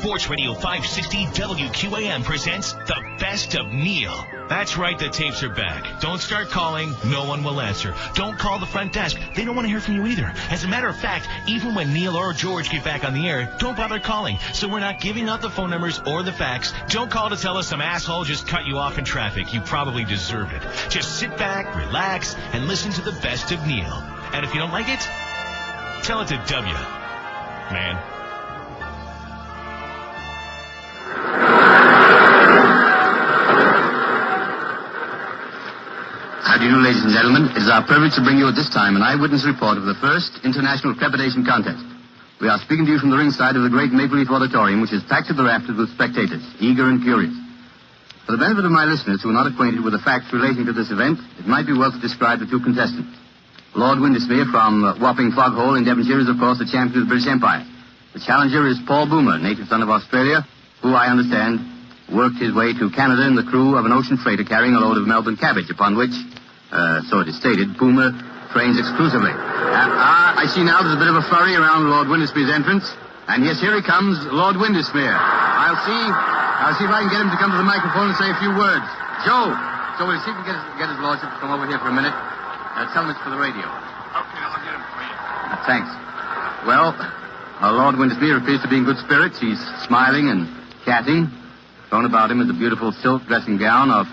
Sports Radio 560 WQAM presents The Best of Neil. That's right, the tapes are back. Don't start calling. No one will answer. Don't call the front desk. They don't want to hear from you either. As a matter of fact, even when Neil or George get back on the air, don't bother calling. So we're not giving out the phone numbers or the facts. Don't call to tell us some asshole just cut you off in traffic. You probably deserve it. Just sit back, relax, and listen to The Best of Neil. And if you don't like it, tell it to W. Man. How do you do, ladies and gentlemen? It is our privilege to bring you at this time an eyewitness report of the first International Crepitation Contest. We are speaking to you from the ringside of the great Maple Leaf Auditorium, which is packed to the rafters with spectators, eager and curious. For the benefit of my listeners who are not acquainted with the facts relating to this event, it might be well to describe the two contestants. Lord Windesmere from Wapping Foghole in Devonshire is, of course, the champion of the British Empire. The challenger is Paul Boomer, native son of Australia, who, I understand, worked his way to Canada in the crew of an ocean freighter carrying a load of Melbourne cabbage, upon which, so it is stated, Boomer trains exclusively. I see now there's a bit of a flurry around Lord Windesmere's entrance. And yes, here he comes, Lord Windesmere. I'll see if I can get him to come to the microphone and say a few words. Joe, will you see if we can get his lordship to come over here for a minute? Tell him it's for the radio. Okay, I'll get him for you. Thanks. Well, Lord Windesmere appears to be in good spirits. He's smiling and chatting. Thrown about him is a beautiful silk dressing gown of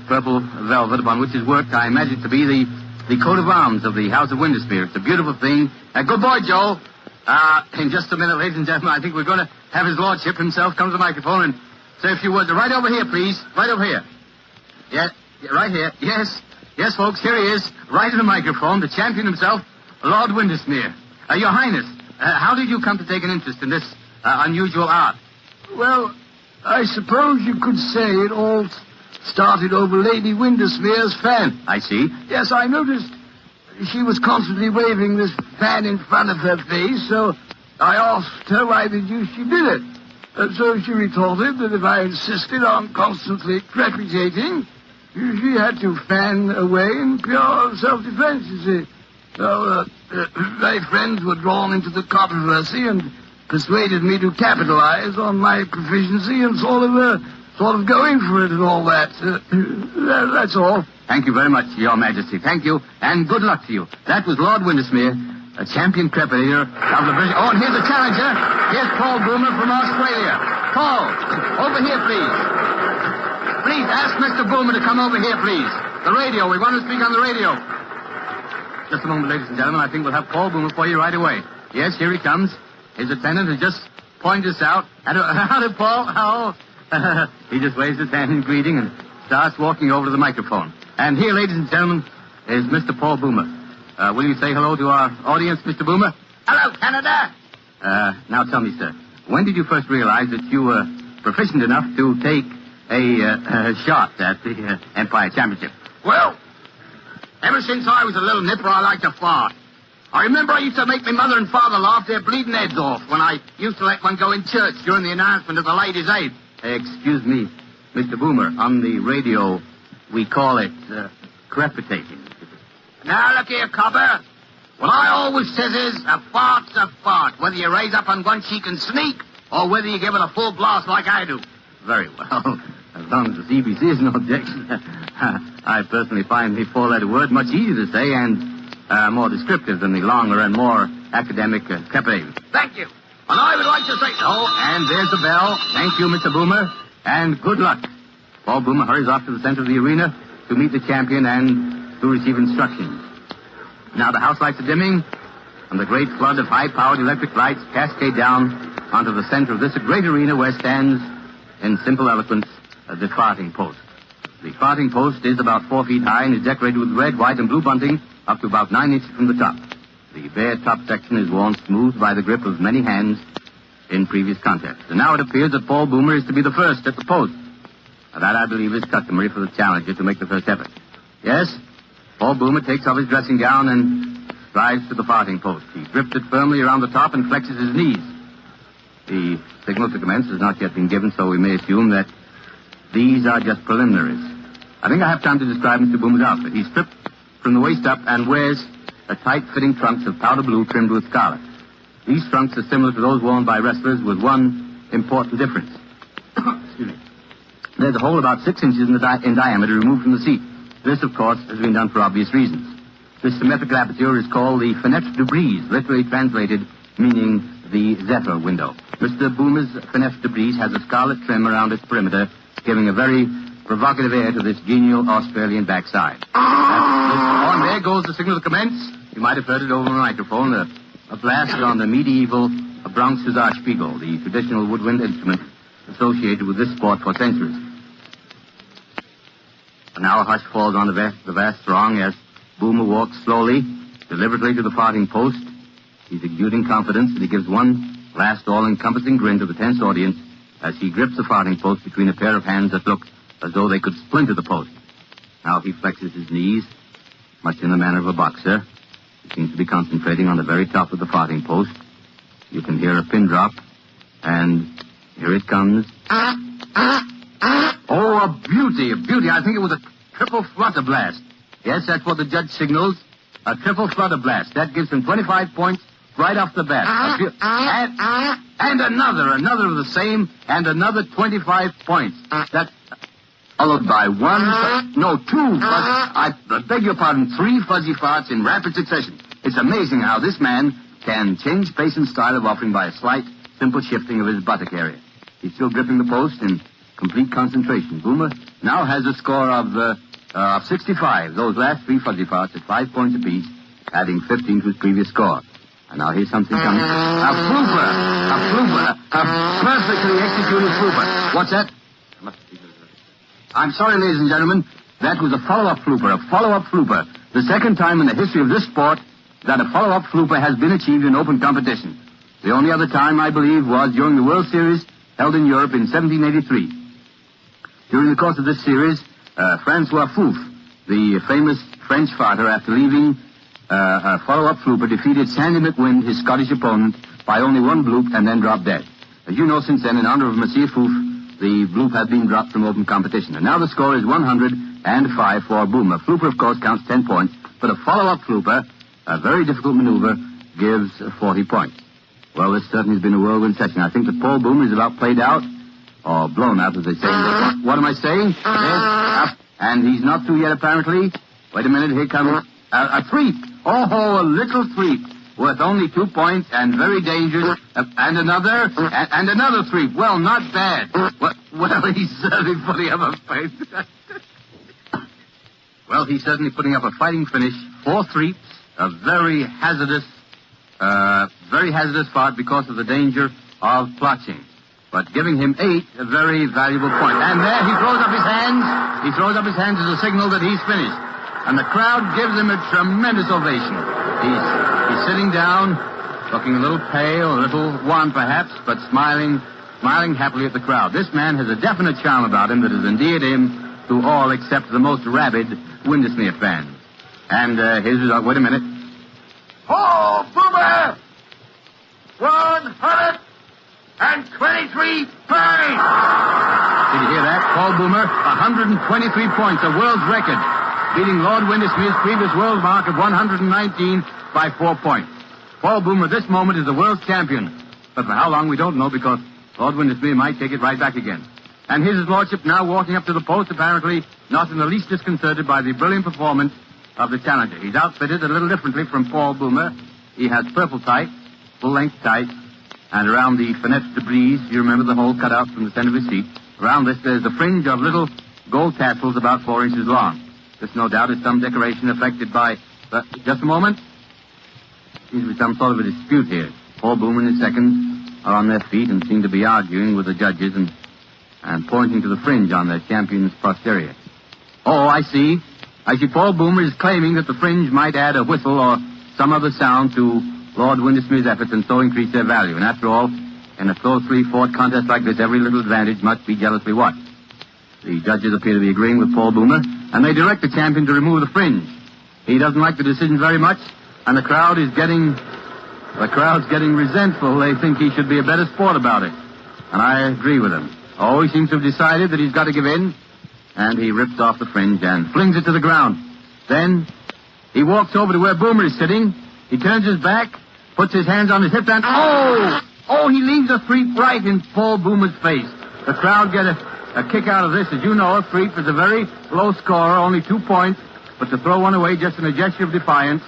purple velvet upon which is worked, I imagine, to be the coat of arms of the House of Windesmere. It's a beautiful thing. Good boy, Joel. In just a minute, ladies and gentlemen, I think we're going to have his lordship himself come to the microphone and say a few words. Right over here, please. Right over here. Yeah, right here. Yes, folks, here he is, right in the microphone, the champion himself, Lord Windesmere. Your Highness, how did you come to take an interest in this unusual art? Well, I suppose you could say it all started over Lady Windesmere's fan. I see. Yes, I noticed she was constantly waving this fan in front of her face, so I asked her why the deuce she did it. So she retorted that if I insisted on constantly crepitating, she had to fan away in pure self-defense, you see. So, my friends were drawn into the controversy and persuaded me to capitalize on my proficiency and sort of going for it and all that. That's all. Thank you very much, Your Majesty. Thank you, and good luck to you. That was Lord Windesmere, a champion crepitator of the British... Oh, and here's the challenger. Here's Paul Boomer from Australia. Paul, over here, please. Please, ask Mr. Boomer to come over here, please. The radio. We want to speak on the radio. Just a moment, ladies and gentlemen. I think we'll have Paul Boomer for you right away. Yes, here he comes. His attendant has just pointed us out. How did Paul? How? He just waves his hand in greeting and starts walking over to the microphone. And here, ladies and gentlemen, is Mr. Paul Boomer. Will you say hello to our audience, Mr. Boomer? Hello, Canada. Now tell me, sir, when did you first realize that you were proficient enough to take a shot at the Empire Championship? Well, ever since I was a little nipper, I liked to fart. I remember I used to make my mother and father laugh their bleeding heads off when I used to let one go in church during the announcement of the Ladies' Aid. Excuse me, Mr. Boomer. On the radio, we call it crepitating. Now, look here, copper. What I always says is, a fart's a fart, whether you raise up on one cheek and sneak, or whether you give it a full blast like I do. Very well. As long as the CBC is no objection. I personally find the four-letter word much easier to say and more descriptive than the longer and more academic crepitating. Thank you. And I would like to say... Oh, and there's the bell. Thank you, Mr. Boomer. And good luck. Paul Boomer hurries off to the center of the arena to meet the champion and to receive instructions. Now the house lights are dimming, and the great flood of high-powered electric lights cascade down onto the center of this great arena where stands, in simple eloquence, the farting post. The farting post is about 4 feet high and is decorated with red, white, and blue bunting up to about 9 inches from the top. The bare top section is worn smooth by the grip of many hands in previous contests. And now it appears that Paul Boomer is to be the first at the post. Now, that, I believe, is customary for the challenger to make the first effort. Yes, Paul Boomer takes off his dressing gown and strides to the farting post. He grips it firmly around the top and flexes his knees. The signal to commence has not yet been given, so we may assume that these are just preliminaries. I think I have time to describe Mr. Boomer's outfit. He's stripped from the waist up and wears a tight-fitting trunks of powder blue trimmed with scarlet. These trunks are similar to those worn by wrestlers with one important difference. Excuse me. There's a hole about 6 inches in diameter removed from the seat. This, of course, has been done for obvious reasons. This symmetrical aperture is called the fenêtre de brise, literally translated meaning the zephyr window. Mr. Boomer's fenêtre de brise has a scarlet trim around its perimeter, giving a very provocative air to this genial Australian backside. There goes the signal to commence. You might have heard it over the microphone, a blast on the medieval Bronx Spiegel, the traditional woodwind instrument associated with this sport for centuries. And now a hush falls on the vast throng as Boomer walks slowly, deliberately to the farthing post. He's exuding confidence, and he gives one last all-encompassing grin to the tense audience as he grips the farthing post between a pair of hands that look as though they could splinter the post. Now he flexes his knees, much in the manner of a boxer. He seems to be concentrating on the very top of the farthing post. You can hear a pin drop, and here it comes. Oh, a beauty, a beauty. I think it was a triple flutter blast. Yes, that's what the judge signals. A triple flutter blast. That gives him 25 points right off the bat. And another of the same, and another 25 points. That's followed by two. I beg your pardon, 3 fuzzy farts in rapid succession. It's amazing how this man can change pace and style of offering by a slight, simple shifting of his buttock area. He's still gripping the post in complete concentration. Boomer now has a score of 65. Those last 3 fuzzy farts at 5 points apiece, adding 15 to his previous score. And now here's something coming. A flooper, a perfectly executed flooper. What's that? I'm sorry, ladies and gentlemen. That was a follow-up flooper. The second time in the history of this sport that a follow-up flooper has been achieved in open competition. The only other time, I believe, was during the World Series held in Europe in 1783. During the course of this series, Francois Fouf, the famous French fighter, after leaving a follow-up flooper, defeated Sandy McWind, his Scottish opponent, by only 1 bloop and then dropped dead. As you know, since then, in honor of Monsieur Fouf, the bloop has been dropped from open competition. And now the score is 105 for Boomer. Flooper, of course, counts 10 points, but a follow-up flooper, a very difficult maneuver, gives 40 points. Well, this certainly has been a whirlwind session. I think that Paul Boomer is about played out, or blown out, as they say. What am I saying? And he's not through yet, apparently. Wait a minute, here comes a threep. Oh, a little threep, worth only 2 points and very dangerous. And another threep. Well, not bad. Well, he's certainly putting up a fight. Well, he's certainly putting up a fighting finish. 4 threeps, a very hazardous fight because of the danger of plotching. But giving him 8, a very valuable point. And there he throws up his hands. He throws up his hands as a signal that he's finished. And the crowd gives him a tremendous ovation. He's sitting down, looking a little pale, a little wan perhaps, but smiling happily at the crowd. This man has a definite charm about him that has endeared him to all except the most rabid Windesmere fans. And his result, wait a minute. Oh, Boomer! 123 points! Did you hear that? Paul Boomer, 123 points, a world's record, beating Lord Windesmere's previous world mark of 119 by 4 points. Paul Boomer, this moment, is the world champion. But for how long, we don't know, because Lord Windesmere might take it right back again. And here's his lordship now walking up to the post, apparently not in the least disconcerted by the brilliant performance of the challenger. He's outfitted a little differently from Paul Boomer. He has purple tights, full-length tights, and around the fenêtre de brise, you remember the hole cut out from the center of his seat, around this there's a fringe of little gold tassels about 4 inches long. This, no doubt, is some decoration affected by... just a moment. Seems to be some sort of a dispute here. Paul Boomer and his seconds are on their feet and seem to be arguing with the judges and pointing to the fringe on their champion's posterior. Oh, I see. Paul Boomer is claiming that the fringe might add a whistle or some other sound to Lord Windesmere's efforts and so increase their value. And after all, in a closely fought contest like this, every little advantage must be jealously watched. The judges appear to be agreeing with Paul Boomer, and they direct the champion to remove the fringe. He doesn't like the decision very much, and the crowd's getting resentful. They think he should be a better sport about it. And I agree with him. Oh, he seems to have decided that he's got to give in, and he rips off the fringe and flings it to the ground. Then he walks over to where Boomer is sitting. He turns his back, puts his hands on his hips, and Oh, he leaves a threep right in Paul Boomer's face. The crowd get a kick out of this. As you know, a threep is a very low scorer, only 2 points. But to throw one away just in a gesture of defiance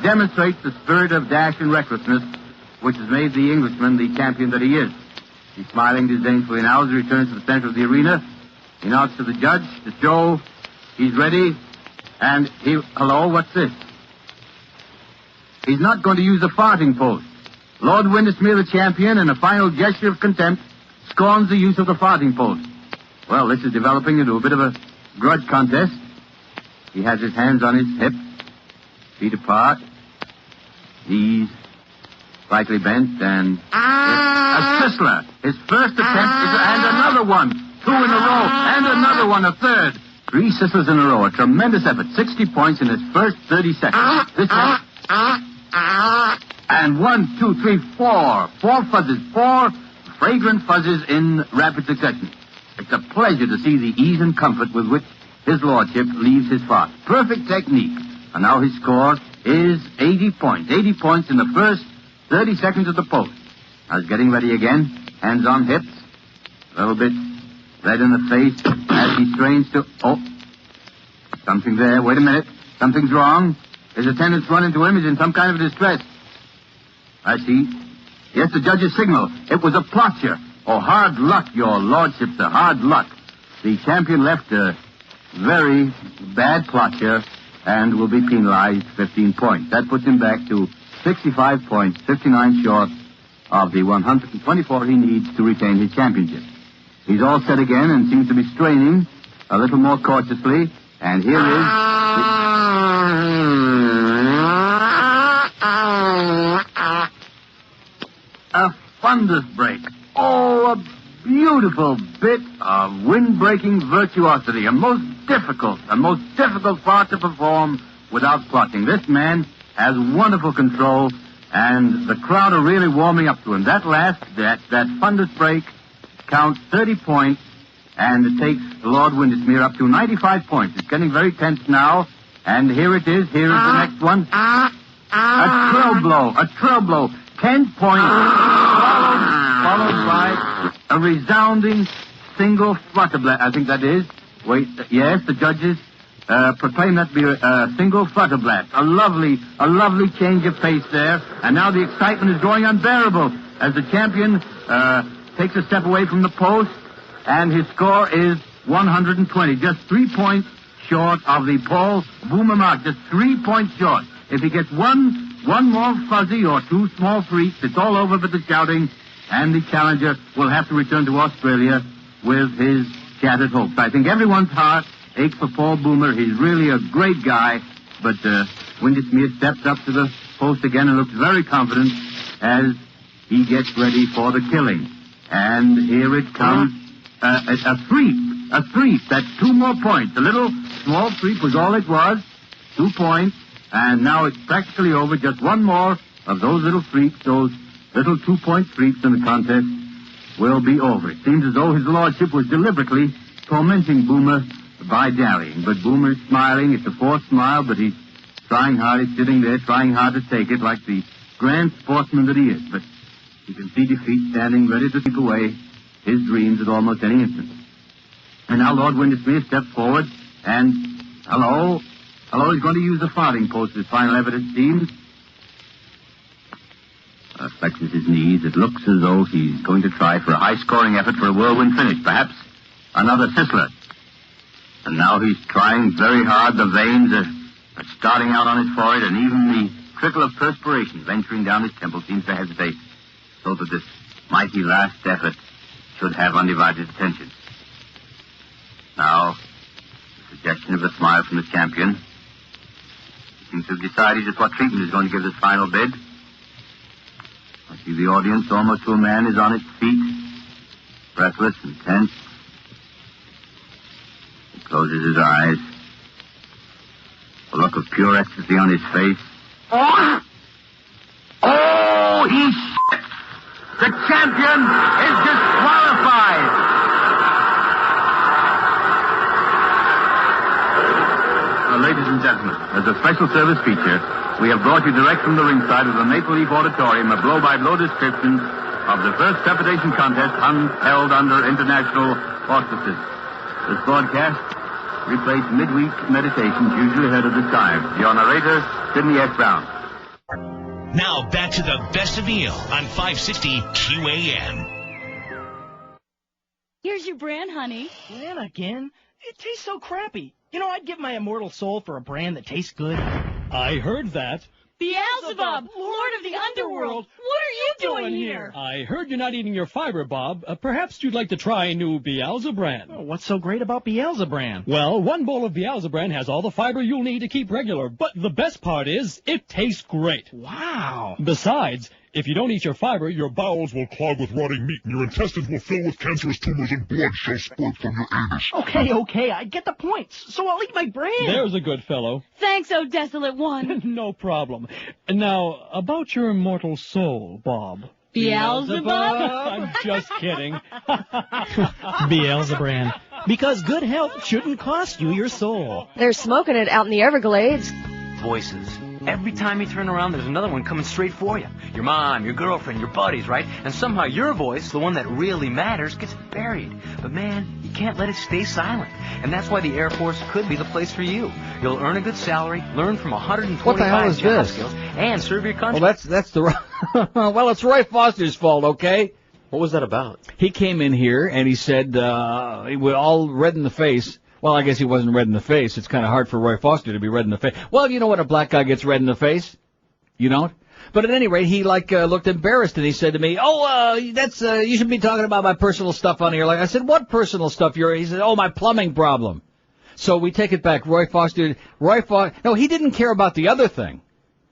demonstrates the spirit of dash and recklessness which has made the Englishman the champion that he is. He's smiling disdainfully now as he returns to the center of the arena. He nods to the judge to show he's ready. And hello, what's this? He's not going to use the farting post. Lord Windesmere, the champion, in a final gesture of contempt, scorns the use of the farting post. Well, this is developing into a bit of a grudge contest. He has his hands on his hips, feet apart, knees slightly bent, and a sizzler. His first attempt and another one. 2 in a row, and another one, a third. 3 sizzlers in a row, a tremendous effort. 60 points in his first 30 seconds. This one. And 1, 2, 3, 4. 4 fuzzes. 4 fragrant fuzzes in rapid succession. It's a pleasure to see the ease and comfort with which his lordship leaves his fart. Perfect technique. And now his score is 80 points. 80 points in the first 30 seconds of the post. Now he's getting ready again. Hands on hips. A little bit red in the face as he strains to... Oh, something there. Wait a minute. Something's wrong. His attendants run into him. He's in some kind of distress. I see. Yes, the judge's signal. It was a plotcher. Oh, hard luck, your lordship, sir. Hard luck. The champion left a very bad plotcher and will be penalized 15 points. That puts him back to 65 points, 59 short of the 124 he needs to retain his championship. He's all set again and seems to be straining a little more cautiously. And here is... a thunderous break. Oh, a beautiful bit of wind-breaking virtuosity. A most difficult part to perform without plotting. This man has wonderful control, and the crowd are really warming up to him. That thunderous break counts 30 points, and it takes Lord Windesmere up to 95 points. It's getting very tense now, and here it is. Here is the next one. A trill blow. 10 points, followed by a resounding single flutter blast. I think that is. Wait, yes, the judges proclaim that to be a single flutter blast. A lovely change of pace there. And now the excitement is growing unbearable as the champion takes a step away from the post, and his score is 120. Just 3 points short of the Paul Boomer mark. Just 3 points short. If he gets one more fuzzy or 2 small freaks, it's all over but the shouting, and the challenger will have to return to Australia with his shattered hopes. I think everyone's heart aches for Paul Boomer. He's really a great guy, but Windesmere steps up to the post again and looks very confident as he gets ready for the killing. And here it comes. A threep. That's 2 more points. A little small threep was all it was. 2 points. And now it's practically over. Just 1 more of those little threeps, those little 2-point threeps, and the contest will be over. It seems as though his lordship was deliberately tormenting Boomer by dallying. But Boomer's smiling. It's a forced smile, but he's trying hard. He's sitting there trying hard to take it like the grand sportsman that he is. But you can see defeat standing ready to take away his dreams at almost any instant. And now Lord Windesmere steps forward and, hello, he's going to use the farting post as final evidence, seems. Flexes his knees. It looks as though he's going to try for a high-scoring effort for a whirlwind finish. Perhaps another sizzler. And now he's trying very hard. The veins are starting out on his forehead, and even the trickle of perspiration venturing down his temple seems to hesitate, so that this mighty last effort should have undivided attention. Now, the suggestion of a smile from the champion. He seems to have decided just what treatment he's going to give this final bid. I see the audience, almost to a man, is on its feet, breathless and tense. He closes his eyes. A look of pure ecstasy on his face. Oh, he's shit! The champion is disqualified! Ladies and gentlemen, as a special service feature, we have brought you direct from the ringside of the Maple Leaf Auditorium a blow-by-blow description of the first trepidation contest held under international auspices. This broadcast replays midweek meditations usually heard at this time. Your narrator, Sidney S. Brown. Now back to the best of Neil on 560 QAM. Here's your brand, honey. Brand again? It tastes so crappy. You know, I'd give my immortal soul for a brand that tastes good. I heard that. Beelzebub, Lord of the Underworld, what are you doing here? I heard you're not eating your fiber, Bob. Perhaps you'd like to try a new Beelzebran. Oh, what's so great about Beelzebran? Well, one bowl of Beelzebran has all the fiber you'll need to keep regular, but the best part is it tastes great. Wow. Besides, if you don't eat your fiber, your Bowels will clog with rotting meat, and your intestines will fill with cancerous tumors, and blood shall spurt from your anus. Okay, I get the point. So I'll eat my brand. There's a good fellow. Thanks, oh desolate one. No problem. Now, about your immortal soul, Bob. Beelzebub? I'm just kidding. Beelzebran. Because good health shouldn't cost you your soul. They're smoking it out in the Everglades. Voices. Every time you turn around, there's another one coming straight for you. Your mom, your girlfriend, your buddies, right? And somehow your voice, the one that really matters, gets buried. But man, you can't let it stay silent. And that's why the Air Force could be the place for you. You'll earn a good salary, learn from 125 What the hell is job this? skills, and serve your country. Well, that's the well, it's Roy Foster's fault, okay? What was that about? He came in here and he said he was all red in the face. Well, I guess he wasn't red in the face. It's kind of hard for Roy Foster to be red in the face. Well, you know what a black guy gets red in the face? You don't? But at any rate, he looked embarrassed and he said to me, that's you should be talking about my personal stuff on here. Like I said, what personal stuff? He said, my plumbing problem. So we take it back. No, he didn't care about the other thing.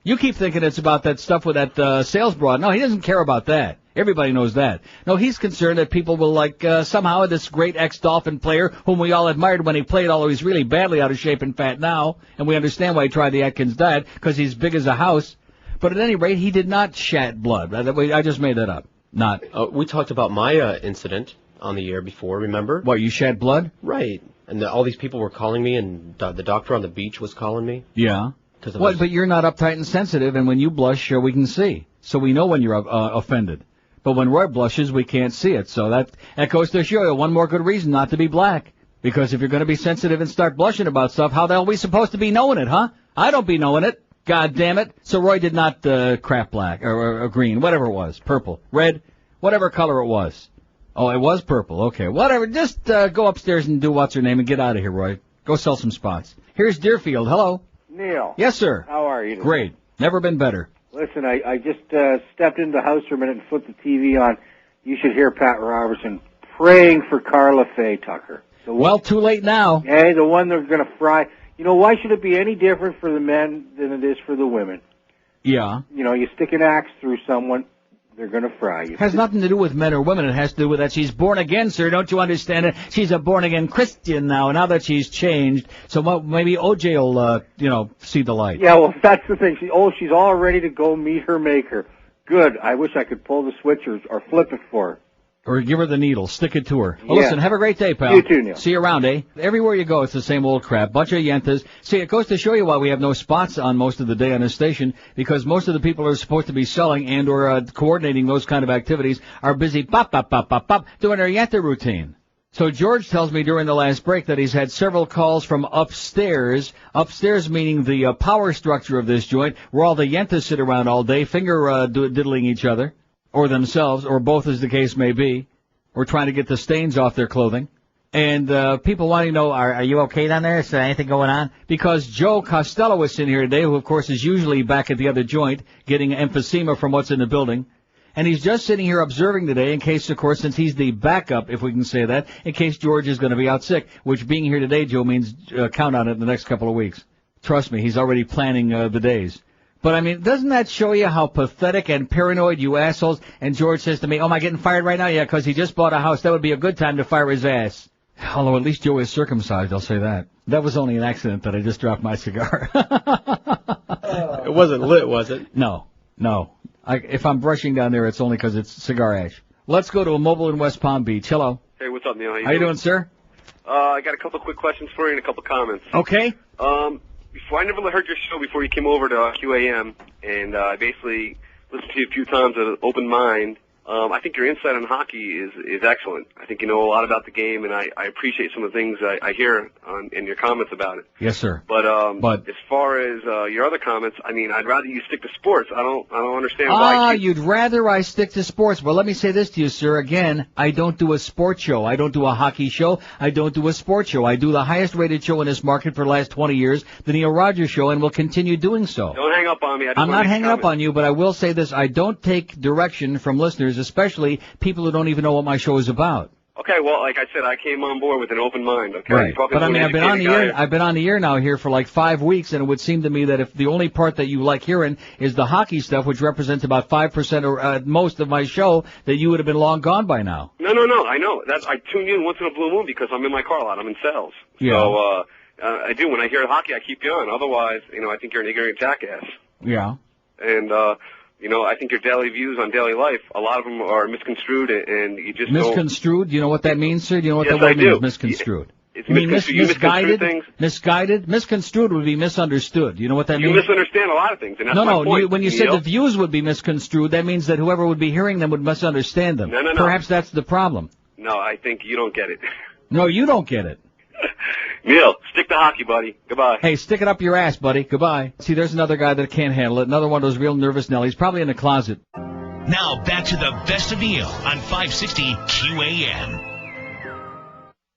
You keep thinking it's about that stuff with that sales broad. No, he doesn't care about that. Everybody knows that. No, he's concerned that people will somehow this great ex-Dolphin player whom we all admired when he played, although he's really badly out of shape and fat now, and we understand why he tried the Atkins diet, because he's big as a house. But at any rate, he did not shat blood. I just made that up. Not. We talked about my incident on the air before, remember? What, you shat blood? Right. And all these people were calling me, and the doctor on the beach was calling me. Yeah. But you're not uptight and sensitive, and when you blush, we can see. So we know when you're offended. But when Roy blushes, we can't see it. So that goes to show you one more good reason not to be black. Because if you're going to be sensitive and start blushing about stuff, how the hell are we supposed to be knowing it, huh? I don't be knowing it. God damn it. So Roy did not crap black or green, whatever it was, purple, red, whatever color it was. Oh, it was purple. Okay, whatever. Just go upstairs and do what's her name and get out of here, Roy. Go sell some spots. Here's Deerfield. Hello. Neil. Yes, sir. How are you? Great. Never been better. Listen, I just stepped into the house for a minute and flipped the TV on. You should hear Pat Robertson praying for Carla Faye Tucker. Well, too late now. Hey, the one they're going to fry. You know, why should it be any different for the men than it is for the women? Yeah. You know, you stick an axe through someone, they're going to fry you. It has nothing to do with men or women. It has to do with that she's born again, sir. Don't you understand it? She's a born-again Christian now that she's changed. So maybe OJ will, see the light. Yeah, well, that's the thing. She's all ready to go meet her maker. Good. I wish I could pull the switch or flip it for her. Or give her the needle. Stick it to her. Well, yeah. Listen, have a great day, pal. You too, Neil. See you around, eh? Everywhere you go, it's the same old crap. Bunch of yentas. See, it goes to show you why we have no spots on most of the day on this station, because most of the people who are supposed to be selling and or coordinating those kind of activities are busy pop, doing their yenta routine. So George tells me during the last break that he's had several calls from upstairs meaning the power structure of this joint, where all the yentas sit around all day, diddling each other. Or themselves, or both as the case may be, or trying to get the stains off their clothing. And people wanting to know, are you okay down there? Is there anything going on? Because Joe Costello is in here today, who, of course, is usually back at the other joint, getting emphysema from what's in the building. And he's just sitting here observing today in case, of course, since he's the backup, if we can say that, in case George is going to be out sick, which being here today, Joe, means count on it in the next couple of weeks. Trust me, he's already planning the days. But, I mean, doesn't that show you how pathetic and paranoid you assholes? And George says to me, am I getting fired right now? Yeah, because he just bought a house. That would be a good time to fire his ass. Although at least Joe is circumcised, I'll say that. That was only an accident that I just dropped my cigar. It wasn't lit, was it? No. If I'm brushing down there, it's only because it's cigar ash. Let's go to a mobile in West Palm Beach. Hello. Hey, what's up, Neil? How you doing, sir? I got a couple quick questions for you and a couple comments. Okay. I never heard your show before you came over to QAM, and I basically listened to you a few times with an open mind. I think your insight on hockey is excellent. I think you know a lot about the game, and I appreciate some of the things I hear in your comments about it. Yes, sir. But as far as your other comments, I mean, I'd rather you stick to sports. I don't understand why. You'd rather I stick to sports. Well, let me say this to you, sir. Again, I don't do a sports show. I don't do a hockey show. I don't do a sports show. I do the highest-rated show in this market for the last 20 years, the Neil Rogers Show, and will continue doing so. Don't hang up on me. I'm not hanging up on you, but I will say this. I don't take direction from listeners, especially people who don't even know what my show is about. Okay, well, like I said, I came on board with an open mind, okay? Right. But I mean, I've been on the air now here for like 5 weeks, and it would seem to me that if the only part that you like hearing is the hockey stuff, which represents about 5% or at most of my show, that you would have been long gone by now. No, I know. I tune in once in a blue moon because I'm in my car a lot. I'm in sales. Yeah. So, I do. When I hear hockey, I keep you on. Otherwise, I think you're an ignorant jackass. Yeah. And, I think your daily views on daily life, a lot of them are misconstrued, and you just Misconstrued? Do you know what that means, sir? Do you know what Yes, that word I do. means, misconstrued? It's You mean misconstrued things? Misguided? Misconstrued would be misunderstood. Do you know what that You means? misunderstand a lot of things, and that's my point. When you Neil. said the views would be misconstrued, that means that whoever would be hearing them would misunderstand them. No. Perhaps that's the problem. No, I think you don't get it. No, you don't get it. Neil, stick to hockey, buddy. Goodbye. Hey, stick it up your ass, buddy. Goodbye. See, there's another guy that can't handle it. Another one of those real nervous Nellies, probably in the closet. Now back to the best of Neil on 560 QAM.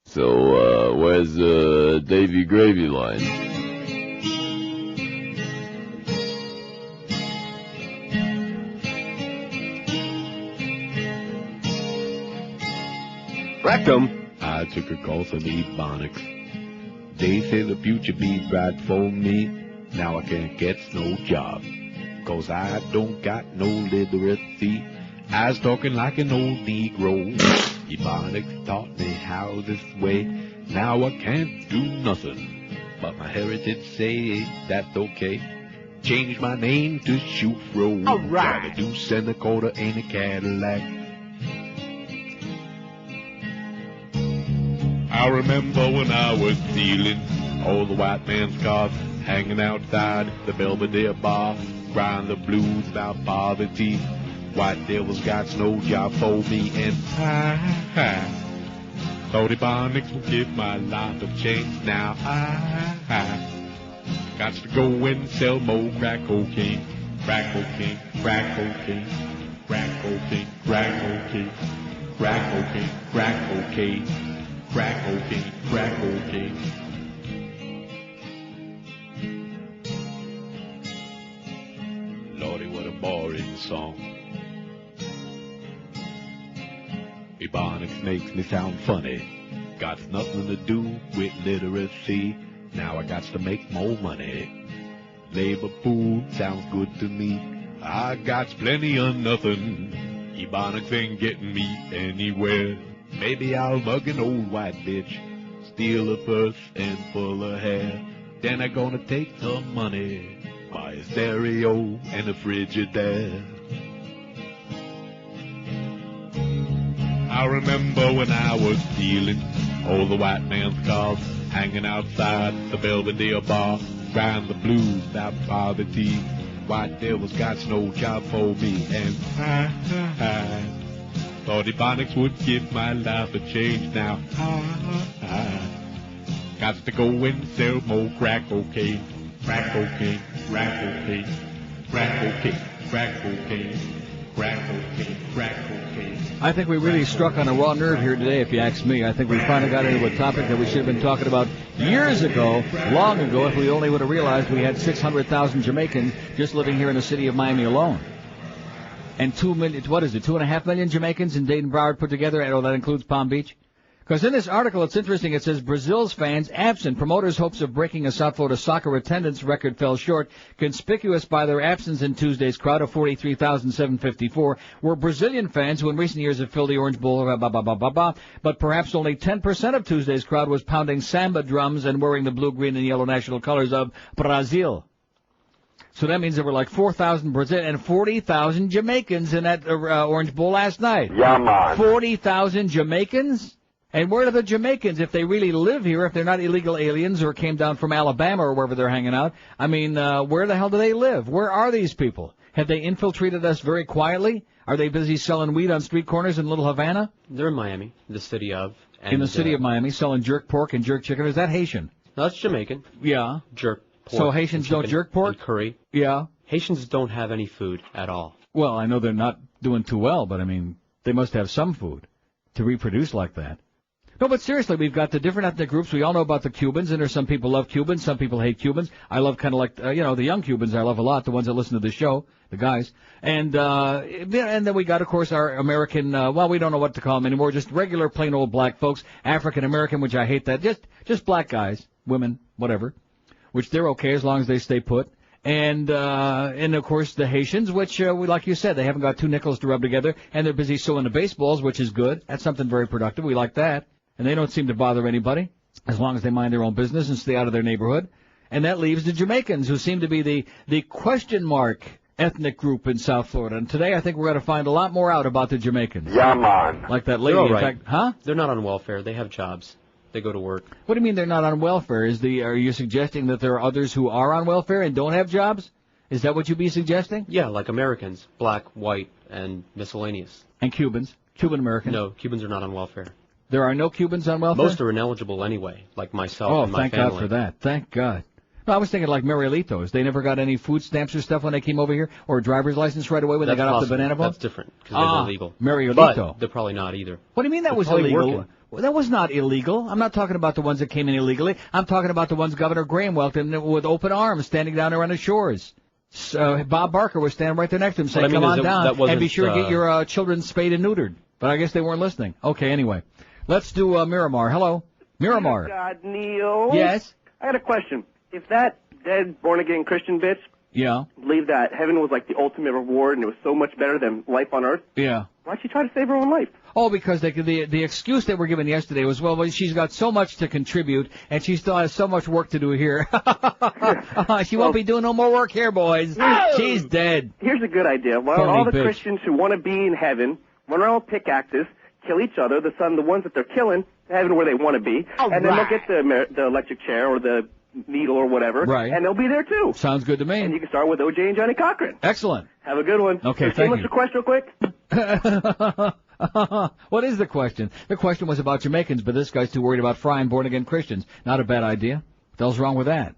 So, where's Davy Gravy Line? Rectum. I took a call from Ebonics. They say the future be bright for me. Now I can't get no job, 'cause I don't got no literacy. I was talking like an old Negro. Ebonics taught me how this way. Now I can't do nothing, but my heritage say that's okay. Change my name to Shufro. All right. Got a deuce and a quarter and a Cadillac. I remember when I was stealing all the white man's cars, hanging outside the Belvedere bar, crying the blues about poverty. White devils got no job for me, and I thought Ebonics would give my life a change. Now I got to go and sell more crack cocaine, crack cocaine, crack cocaine, crack cocaine, crack cocaine, crack cocaine, crack cocaine. Crack cocaine, crack cocaine. Lordy, what a boring song. Ebonics makes me sound funny. Got nothing to do with literacy. Now I got to make more money. Labor pool sounds good to me. I got plenty of nothing. Ebonics ain't getting me anywhere. Maybe I'll mug an old white bitch, steal a purse and full of hair. Then I'm gonna take some money, buy a stereo and a Frigidaire. I remember when I was stealing all the white man's cars, hanging outside the Belvedere bar, crying the blues about poverty. White devils got no job for me, and I thought Ebonics would give my life a change. Now I got to go and sell more crack cocaine, crack cocaine, crack cocaine, crack cocaine, crack cocaine, crack cocaine, crack cocaine. I think we really struck on a raw nerve here today, if you ask me. I think we finally got into a topic that we should have been talking about years ago, long ago, if we only would have realized we had 600,000 Jamaicans just living here in the city of Miami alone. And 2 million, what is it, 2.5 million Jamaicans in Dayton Broward put together? Oh, that includes Palm Beach? Because in this article, it's interesting. It says Brazil's fans absent. Promoters' hopes of breaking a South Florida soccer attendance record fell short. Conspicuous by their absence in Tuesday's crowd of 43,754 were Brazilian fans who in recent years have filled the Orange Bowl, but perhaps only 10% of Tuesday's crowd was pounding samba drums and wearing the blue, green, and yellow national colors of Brazil. So that means there were like 4,000 Brazilian and 40,000 Jamaicans in that Orange Bowl last night. Yeah, man. 40,000 Jamaicans? And where are the Jamaicans if they really live here, if they're not illegal aliens or came down from Alabama or wherever they're hanging out? I mean, where the hell do they live? Where are these people? Have they infiltrated us very quietly? Are they busy selling weed on street corners in Little Havana? They're in Miami, the city of. And, in the city of Miami, selling jerk pork and jerk chicken. Is that Haitian? No, that's Jamaican. Yeah. Jerk pork. So Haitians don't jerk pork? And curry. Yeah. Haitians don't have any food at all. Well, I know they're not doing too well, but I mean, they must have some food to reproduce like that. No, but seriously, we've got the different ethnic groups. We all know about the Cubans, and there's some people love Cubans, some people hate Cubans. I love kind of like, the young Cubans I love a lot, the ones that listen to the show, the guys. And then we got, of course, our American, we don't know what to call them anymore, just regular plain old black folks, African American, which I hate that, just black guys, women, whatever, which they're okay as long as they stay put. And of course the Haitians, which, like you said, they haven't got 2 nickels to rub together, and they're busy sewing the baseballs, which is good. That's something very productive. We like that. And they don't seem to bother anybody, as long as they mind their own business and stay out of their neighborhood. And that leaves the Jamaicans, who seem to be the question mark ethnic group in South Florida. And today I think we're going to find a lot more out about the Jamaicans. Yeah, man. Like that lady, They're all in right. fact, huh? They're not on welfare. They have jobs. They go to work. What do you mean they're not on welfare? Are you suggesting that there are others who are on welfare and don't have jobs? Is that what you'd be suggesting? Yeah, like Americans, black, white, and miscellaneous. And Cubans? Cuban Americans? No, Cubans are not on welfare. There are no Cubans on welfare? Most are ineligible anyway, like myself and my thank family. God for that. Thank God. No, I was thinking like Marielitos. They never got any food stamps or stuff when they came over here, or a driver's license right away when they got off the banana boat? That's different, because they're illegal. Marielito. But they're probably not either. What do you mean that They're was probably illegal? working. Well, that was not illegal. I'm not talking about the ones that came in illegally. I'm talking about the ones Governor Graham welcomed with open arms standing down there on the shores. Bob Barker was standing right there next to him saying, come on down and be sure to get your children spayed and neutered. But I guess they weren't listening. Okay, anyway. Let's do Miramar. Hello? Miramar. God, Neil. Yes? I got a question. If that dead, born-again Christian bitch Yeah. believed that heaven was like the ultimate reward and it was so much better than life on earth, Yeah. why'd she try to save her own life? Oh, because the excuse they were given yesterday was, well, she's got so much to contribute, and she still has so much work to do here. She won't be doing no more work here, boys. She's dead. Here's a good idea. Why don't Phony all the bitch. Christians who want to be in heaven run around with pickaxes, kill each other, the ones that they're killing, to heaven where they want to be, and then they'll get the electric chair or the needle or whatever, Right. and they'll be there too. Sounds good to me. And you can start with O.J. and Johnny Cochran. Excellent. Have a good one. Okay, So, thank shameless you. request real quick. What is the question? The question was about Jamaicans, but this guy's too worried about frying born-again Christians. Not a bad idea. What the hell's wrong with that?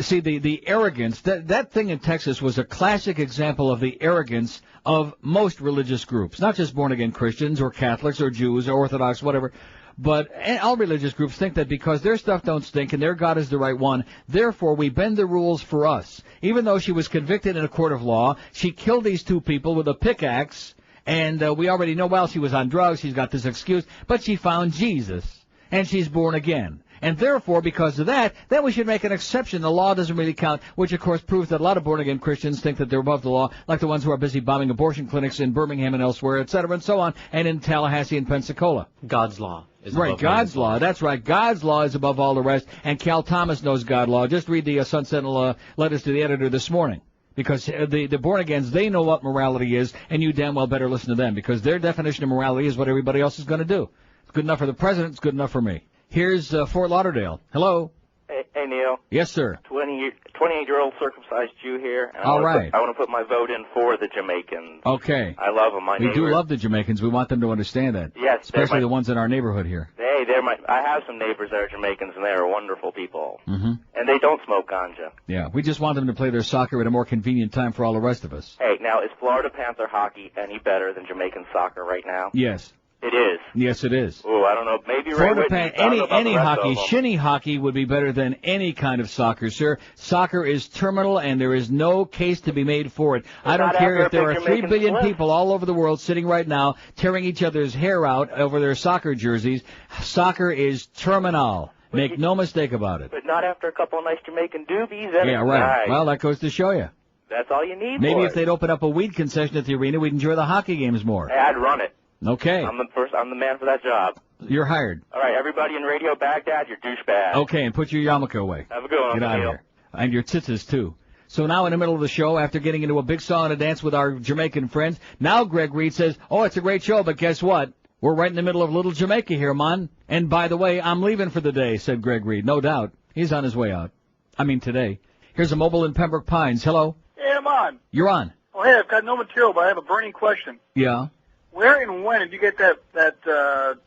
See, the arrogance, that thing in Texas was a classic example of the arrogance of most religious groups, not just born-again Christians or Catholics or Jews or Orthodox, whatever. But all religious groups think that because their stuff don't stink and their God is the right one, therefore we bend the rules for us. Even though she was convicted in a court of law, she killed these 2 people with a pickaxe, and we already know, well, she was on drugs, she's got this excuse, but she found Jesus, and she's born again. And therefore, because of that, then we should make an exception. The law doesn't really count, which of course proves that a lot of born-again Christians think that they're above the law, like the ones who are busy bombing abortion clinics in Birmingham and elsewhere, et cetera, and so on, and in Tallahassee and Pensacola. God's law is Right, above God's man's law. That's right. God's law is above all the rest, and Cal Thomas knows God's law. Just read the Sun Sentinel letters to the editor this morning. Because the born-agains, they know what morality is, and you damn well better listen to them, because their definition of morality is what everybody else is going to do. It's good enough for the president, it's good enough for me. Here's Fort Lauderdale. Hello? Hey, Neil. Yes, sir. 28-year-old circumcised Jew here. And All right. I want to put my vote in for the Jamaicans. Okay. I love them. We do love the Jamaicans. We want them to understand that. Yes, especially the ones in our neighborhood here. I have some neighbors that are Jamaicans, and they are wonderful people. Mm-hmm. And they don't smoke ganja. Yeah, we just want them to play their soccer at a more convenient time for all the rest of us. Hey, now, is Florida Panther hockey any better than Jamaican soccer right now? Yes. It is. Yes, it is. Oh, I don't know. Maybe Ray Florida Whitney. I don't know about any the rest hockey, of them. shinny hockey would be better than any kind of soccer, sir. Soccer is terminal, and there is no case to be made for it. I don't not care after if there a are big 3 Jamaican billion flip. people all over the world sitting right now tearing each other's hair out over their soccer jerseys. Soccer is terminal. Make no mistake about it. But not after a couple of nice Jamaican doobies. That Yeah, is right. nice. Well, that goes to show you. That's all you need Maybe for if it. they'd open up a weed concession at the arena, we'd enjoy the hockey games more. Hey, I'd run it. Okay. I'm the man for that job. You're hired. All right, everybody in Radio Baghdad, you're douchebags. Okay, and put your yarmulke away. Have a good one. Get out of Neil. here. And your tzitzis, too. So now in the middle of the show, after getting into a big song and a dance with our Jamaican friends, now Greg Reed says, oh, it's a great show, but guess what? We're right in the middle of Little Jamaica here, man. And by the way, I'm leaving for the day, said Greg Reed. No doubt. He's on his way out. I mean, today. Here's a mobile in Pembroke Pines. Hello? Yeah, I'm on. You're on. Oh, hey, I've got no material, but I have a burning question. Yeah. Where and when did you get that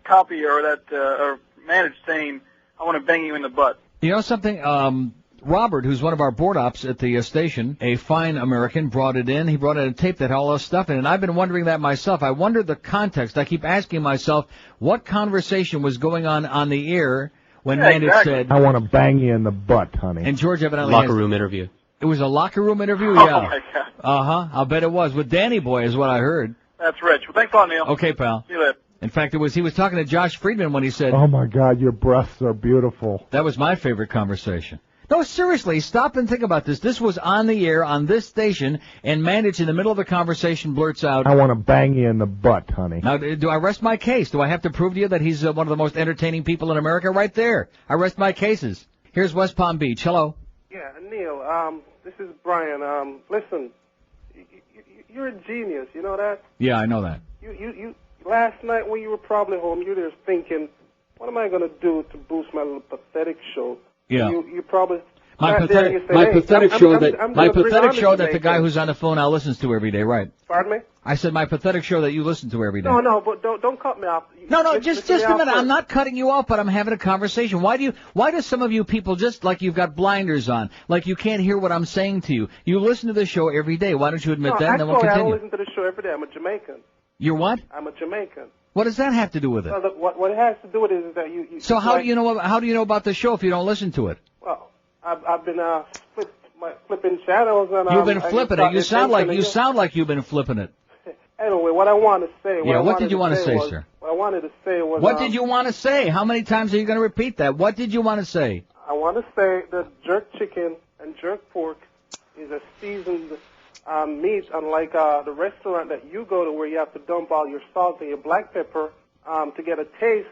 copy or or managed saying, I want to bang you in the butt? You know something? Robert, who's one of our board ops at the station, a fine American, brought it in. He brought in a tape that had all this stuff in it, and I've been wondering that myself. I wonder the context. I keep asking myself what conversation was going on the air when Mandich said, I want to bang you in the butt, honey. And George evidently Locker room interview. It was a locker room interview? Oh, Yeah. my God. Uh-huh. I'll bet it was. With Danny Boy is what I heard. That's rich. Well, thanks a lot, Neil. Okay, pal. See you later. In fact, he was talking to Josh Friedman when he said, Oh, my God, your breasts are beautiful. That was my favorite conversation. No, seriously, stop and think about this. This was on the air on this station, and Mandich in the middle of the conversation blurts out, I want to bang you in the butt, honey. Now, do I rest my case? Do I have to prove to you that he's one of the most entertaining people in America? Right there. I rest my cases. Here's West Palm Beach. Hello. Yeah, Neil, this is Brian. Listen, you're a genius, you know that? Yeah, I know that. You last night when you were probably home, you were just thinking, what am I going to do to boost my little pathetic show? Yeah. You probably... My pathetic show that the guy who's on the phone now listens to every day, right? Pardon me? I said my pathetic show that you listen to every day. No, but don't cut me off. No, just a minute. I'm not cutting you off, but I'm having a conversation. Why do some of you people just like you've got blinders on, like you can't hear what I'm saying to you? You listen to the show every day. Why don't you admit that? And then we'll I continue. don't listen to the show every day. I'm a Jamaican. You're what? I'm a Jamaican. What does that have to do with it? Well, what it has to do with it is that you So how do you know about the show if you don't listen to it? Well, I've been flipping channels and you've been flipping it. You sound like you've been flipping it. Anyway, what I want to say. What did you want to say, sir? What I wanted to say was. What did you want to say? How many times are you going to repeat that? What did you want to say? I want to say that jerk chicken and jerk pork is a seasoned meat, unlike the restaurant that you go to where you have to dump all your salt and your black pepper to get a taste.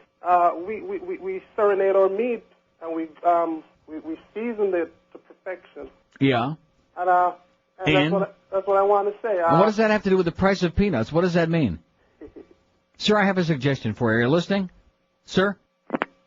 We serenade our meat and we seasoned it to perfection. Yeah. And that's what I want to say. And what does that have to do with the price of peanuts? What does that mean? Sir, I have a suggestion for you. Are you listening? Sir?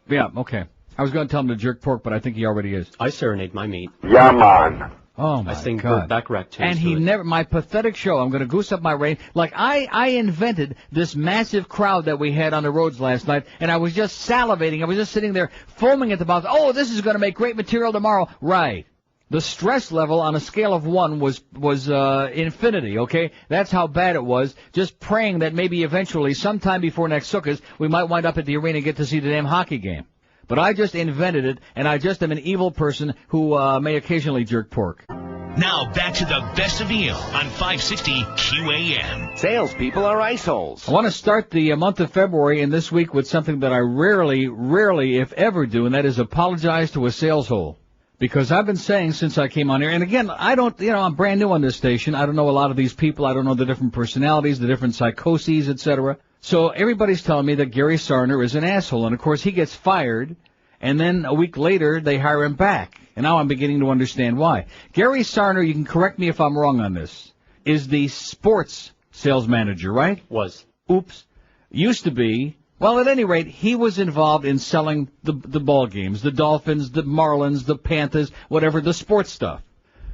Yeah, okay. I was going to tell him to jerk pork, but I think he already is. I serenade my meat. Yeah, man. Oh, my God. I sing God. Burt Bacharach tunes. And he never, my pathetic show, I'm going to goose up my rain. Like, I invented this massive crowd that we had on the roads last night, and I was just salivating. I was just sitting there foaming at the mouth. Oh, this is going to make great material tomorrow. Right. The stress level on a scale of 1 was infinity, okay? That's how bad it was. Just praying that maybe eventually, sometime before next Sukkot, we might wind up at the arena and get to see the damn hockey game. But I just invented it, and I just am an evil person who may occasionally jerk pork. Now back to the best of Neil on 560 QAM. Salespeople are ice holes. I want to start the month of February in this week with something that I rarely, if ever, do, and that is apologize to a sales hole. Because I've been saying since I came on here, and again, I'm brand new on this station. I don't know a lot of these people. I don't know the different personalities, the different psychoses, etc. So everybody's telling me that Gary Sarner is an asshole, and of course he gets fired, and then a week later they hire him back. And now I'm beginning to understand why. Gary Sarner, you can correct me if I'm wrong on this, is the sports sales manager, right? Was. Oops. Used to be. Well, at any rate, he was involved in selling the ball games, the Dolphins, the Marlins, the Panthers, whatever, the sports stuff.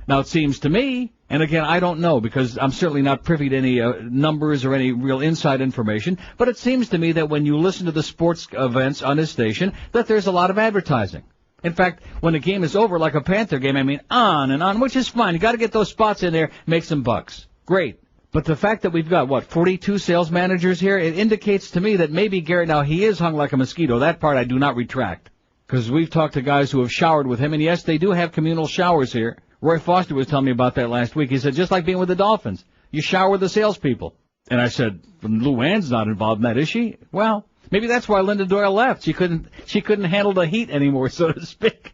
Now, it seems to me, and again, I don't know because I'm certainly not privy to any numbers or any real inside information, but it seems to me that when you listen to the sports events on his station, that there's a lot of advertising. In fact, when the game is over, like a Panther game, I mean, on and on, which is fine. You got to get those spots in there, make some bucks. Great. But the fact that we've got, 42 sales managers here, it indicates to me that maybe Garrett, now he is hung like a mosquito. That part I do not retract. Because we've talked to guys who have showered with him, and yes, they do have communal showers here. Roy Foster was telling me about that last week. He said, just like being with the Dolphins, you shower with the salespeople. And I said, Lou Ann's not involved in that, is she? Well, maybe that's why Linda Doyle left. She couldn't handle the heat anymore, so to speak.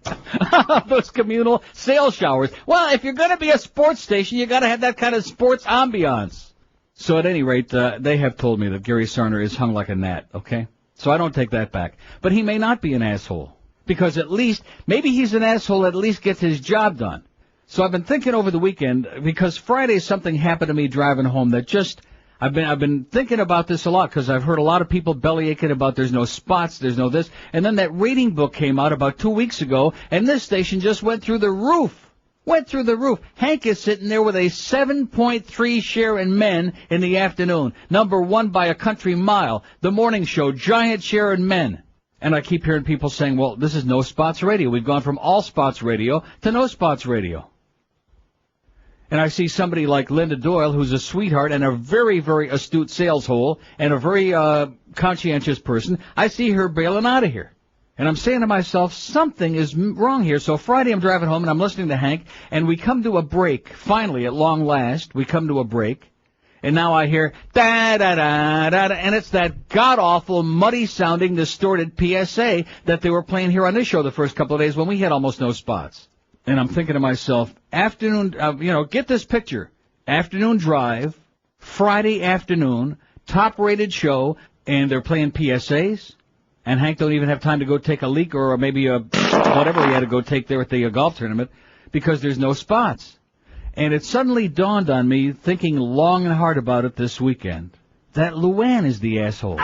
Those communal sales showers. Well, if you're going to be a sports station, you got to have that kind of sports ambiance. So at any rate, they have told me that Gary Sarner is hung like a gnat, okay? So I don't take that back. But he may not be an asshole. Because at least, maybe he's an asshole that at least gets his job done. So I've been thinking over the weekend, because Friday something happened to me driving home that just... I've been thinking about this a lot because I've heard a lot of people bellyaching about there's no spots, there's no this. And then that rating book came out about 2 weeks ago, and this station just went through the roof. Went through the roof. Hank is sitting there with a 7.3 share in men in the afternoon. Number 1 by a country mile. The morning show, giant share in men. And I keep hearing people saying, well, this is No Spots Radio. We've gone from All Spots Radio to No Spots Radio. And I see somebody like Linda Doyle, who's a sweetheart and a very, very astute sales hole and a very conscientious person. I see her bailing out of here. And I'm saying to myself, something is wrong here. So Friday I'm driving home and I'm listening to Hank, and we come to a break. Finally, at long last, we come to a break. And now I hear da-da-da-da-da, and it's that god-awful, muddy-sounding, distorted PSA that they were playing here on this show the first couple of days when we had almost no spots. And I'm thinking to myself, afternoon, get this picture. Afternoon drive, Friday afternoon, top-rated show, and they're playing PSAs, and Hank don't even have time to go take a leak or maybe whatever he had to go take there at the golf tournament because there's no spots. And it suddenly dawned on me, thinking long and hard about it this weekend, that Luann is the asshole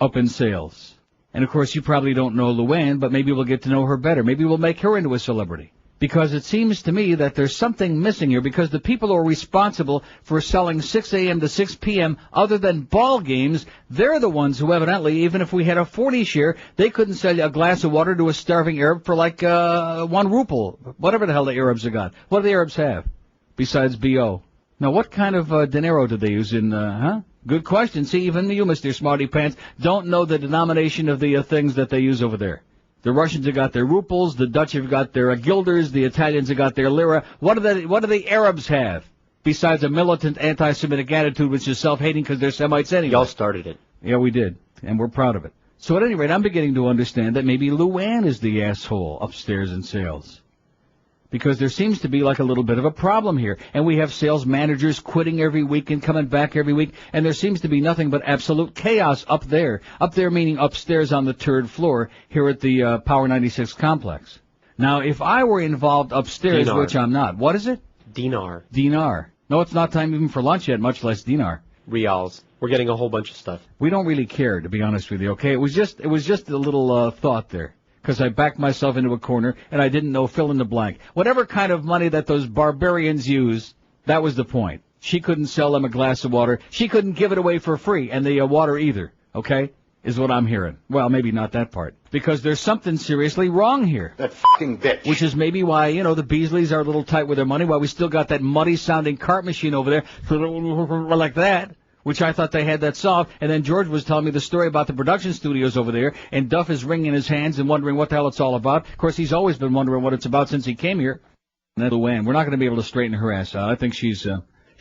up in sales. And, of course, you probably don't know Luann, but maybe we'll get to know her better. Maybe we'll make her into a celebrity. Because it seems to me that there's something missing here, because the people who are responsible for selling 6 a.m. to 6 p.m. other than ball games, they're the ones who evidently, even if we had a 40 share, they couldn't sell you a glass of water to a starving Arab for like 1 ruble, whatever the hell the Arabs have got. What do the Arabs have besides B.O.? Now, what kind of dinero do they use in, Good question. See, even you, Mr. Smarty Pants, don't know the denomination of the things that they use over there. The Russians have got their ruples, the Dutch have got their guilders, the Italians have got their lira. What do the Arabs have? Besides a militant anti-Semitic attitude, which is self-hating because they're Semites anyway. Y'all started it. Yeah, we did, and we're proud of it. So at any rate, I'm beginning to understand that maybe Luann is the asshole upstairs in sales. Because there seems to be like a little bit of a problem here. And we have sales managers quitting every week and coming back every week. And there seems to be nothing but absolute chaos up there. Up there meaning upstairs on the 3rd floor here at the Power 96 complex. Now, if I were involved upstairs, Dinar. which I'm not, what is it? Dinar. Dinar. No, it's not time even for lunch yet, much less dinar. Rials. We're getting a whole bunch of stuff. We don't really care, to be honest with you, okay? It was just a little thought there. Because I backed myself into a corner, and I didn't know fill in the blank. Whatever kind of money that those barbarians use, that was the point. She couldn't sell them a glass of water. She couldn't give it away for free, and the water either, okay, is what I'm hearing. Well, maybe not that part. Because there's something seriously wrong here. That fucking bitch. Which is maybe why, the Beasleys are a little tight with their money, why we still got that muddy-sounding cart machine over there, like that. Which I thought they had that solved, and then George was telling me the story about the production studios over there, and Duff is wringing his hands and wondering what the hell it's all about. Of course, he's always been wondering what it's about since he came here. And then Luann, we're not going to be able to straighten her ass out. I think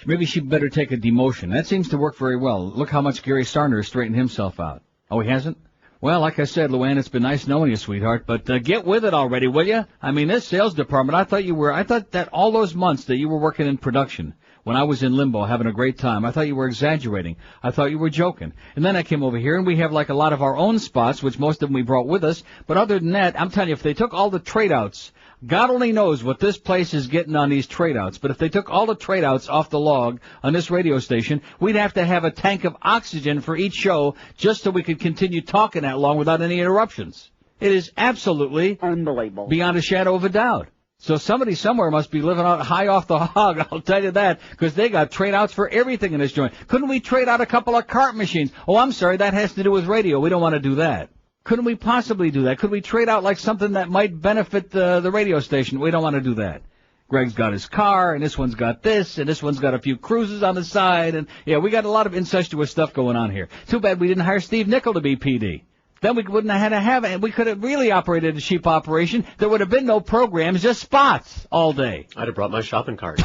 maybe she better take a demotion. That seems to work very well. Look how much Gary Starner has straightened himself out. Oh, he hasn't? Well, like I said, Luann, it's been nice knowing you, sweetheart, but get with it already, will you? I mean, this sales department, I thought that all those months that you were working in production, when I was in limbo having a great time, I thought you were exaggerating. I thought you were joking. And then I came over here, and we have like a lot of our own spots, which most of them we brought with us. But other than that, I'm telling you, if they took all the trade-outs, God only knows what this place is getting on these trade-outs. But if they took all the trade-outs off the log on this radio station, we'd have to have a tank of oxygen for each show just so we could continue talking that long without any interruptions. It is absolutely unbelievable, beyond a shadow of a doubt. So somebody somewhere must be living out high off the hog, I'll tell you that, because they got trade-outs for everything in this joint. Couldn't we trade out a couple of cart machines? Oh, I'm sorry, that has to do with radio. We don't want to do that. Couldn't we possibly do that? Could we trade out like something that might benefit the radio station? We don't want to do that. Greg's got his car, and this one's got this, and this one's got a few cruises on the side, and yeah, we got a lot of incestuous stuff going on here. Too bad we didn't hire Steve Nickel to be PD. Then we wouldn't have had to have it, and we could have really operated a cheap operation. There would have been no programs, just spots all day. I'd have brought my shopping cart.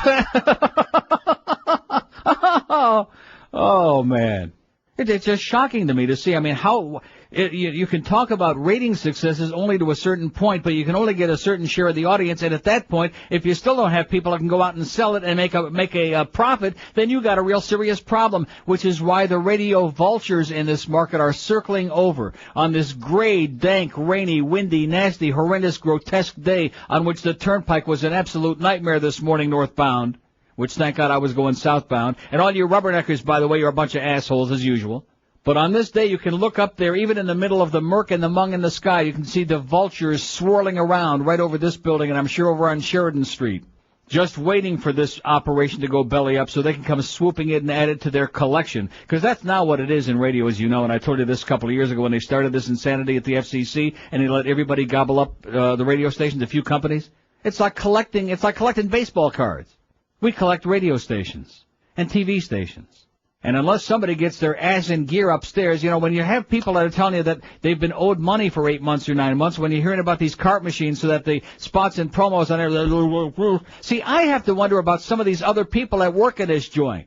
Oh, man. It's just shocking to me to see. I mean, how you can talk about rating successes only to a certain point, but you can only get a certain share of the audience. And at that point, if you still don't have people that can go out and sell it and make a profit, then you got a real serious problem. Which is why the radio vultures in this market are circling over on this gray, dank, rainy, windy, nasty, horrendous, grotesque day on which the turnpike was an absolute nightmare this morning northbound. Which, thank God, I was going southbound. And all you rubberneckers, by the way, you're a bunch of assholes as usual. But on this day, you can look up there, even in the middle of the murk and the mung in the sky, you can see the vultures swirling around right over this building, and I'm sure over on Sheridan Street, just waiting for this operation to go belly up so they can come swooping in and add it to their collection. Because that's now what it is in radio, as you know, and I told you this a couple of years ago when they started this insanity at the FCC, and they let everybody gobble up the radio stations, a few companies. It's like collecting baseball cards. We collect radio stations and TV stations. And unless somebody gets their ass in gear upstairs, you know, when you have people that are telling you that they've been owed money for 8 months or 9 months, when you're hearing about these cart machines so that the spots and promos on there, see, I have to wonder about some of these other people that work at this joint.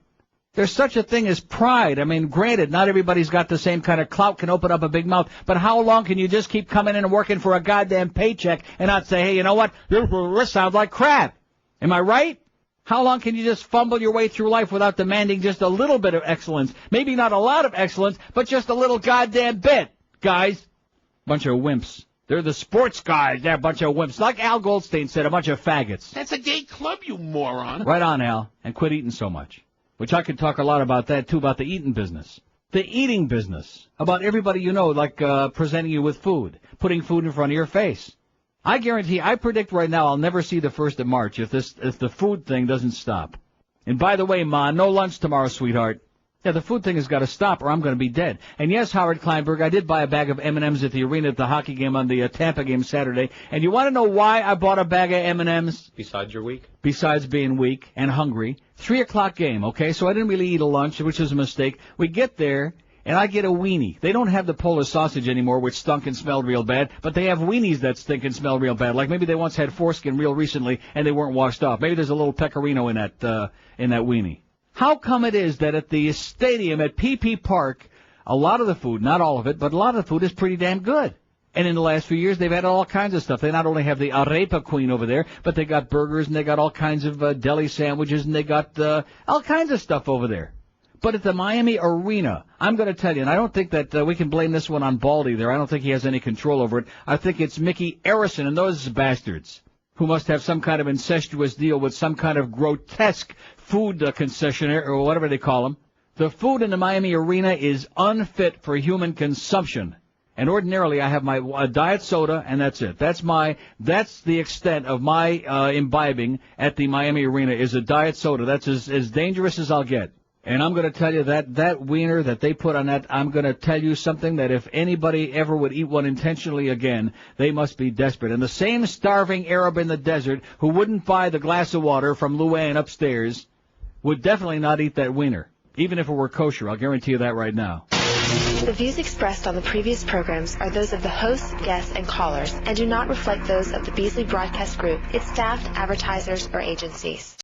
There's such a thing as pride. I mean, granted, not everybody's got the same kind of clout, can open up a big mouth, but how long can you just keep coming in and working for a goddamn paycheck and not say, hey, you know what, this sounds like crap. Am I right? How long can you just fumble your way through life without demanding just a little bit of excellence? Maybe not a lot of excellence, but just a little goddamn bit. Guys, bunch of wimps. They're the sports guys. They're a bunch of wimps. Like Al Goldstein said, a bunch of faggots. That's a gay club, you moron. Right on, Al. And quit eating so much. Which I could talk a lot about that, too, about the eating business. The eating business. About everybody you know, like presenting you with food. Putting food in front of your face. I guarantee, I predict right now I'll never see the 1st of March if the food thing doesn't stop. And by the way, Ma, no lunch tomorrow, sweetheart. Yeah, the food thing has got to stop or I'm going to be dead. And yes, Howard Kleinberg, I did buy a bag of M&Ms at the arena at the hockey game on the Tampa game Saturday. And you want to know why I bought a bag of M&Ms? Besides your week? Besides being weak and hungry. 3 o'clock game, okay? So I didn't really eat a lunch, which was a mistake. We get there. And I get a weenie. They don't have the Polish sausage anymore, which stunk and smelled real bad, but they have weenies that stink and smell real bad. Like maybe they once had foreskin real recently and they weren't washed off. Maybe there's a little pecorino in that weenie. How come it is that at the stadium at PP Park, a lot of the food, not all of it, but a lot of the food is pretty damn good. And in the last few years, they've added all kinds of stuff. They not only have the arepa queen over there, but they got burgers and they got all kinds of deli sandwiches and they got all kinds of stuff over there. But at the Miami Arena, I'm going to tell you, and I don't think that we can blame this one on Baldy there. I don't think he has any control over it. I think it's Mickey Arison and those bastards who must have some kind of incestuous deal with some kind of grotesque food concessionaire or whatever they call them. The food in the Miami Arena is unfit for human consumption. And ordinarily I have my diet soda and that's it. That's the extent of my imbibing at the Miami Arena is a diet soda. That's as dangerous as I'll get. And I'm going to tell you that wiener that they put on that, I'm going to tell you something that if anybody ever would eat one intentionally again, they must be desperate. And the same starving Arab in the desert who wouldn't buy the glass of water from Luann upstairs would definitely not eat that wiener, even if it were kosher. I'll guarantee you that right now. The views expressed on the previous programs are those of the hosts, guests, and callers, and do not reflect those of the Beasley Broadcast Group, its staff, advertisers, or agencies.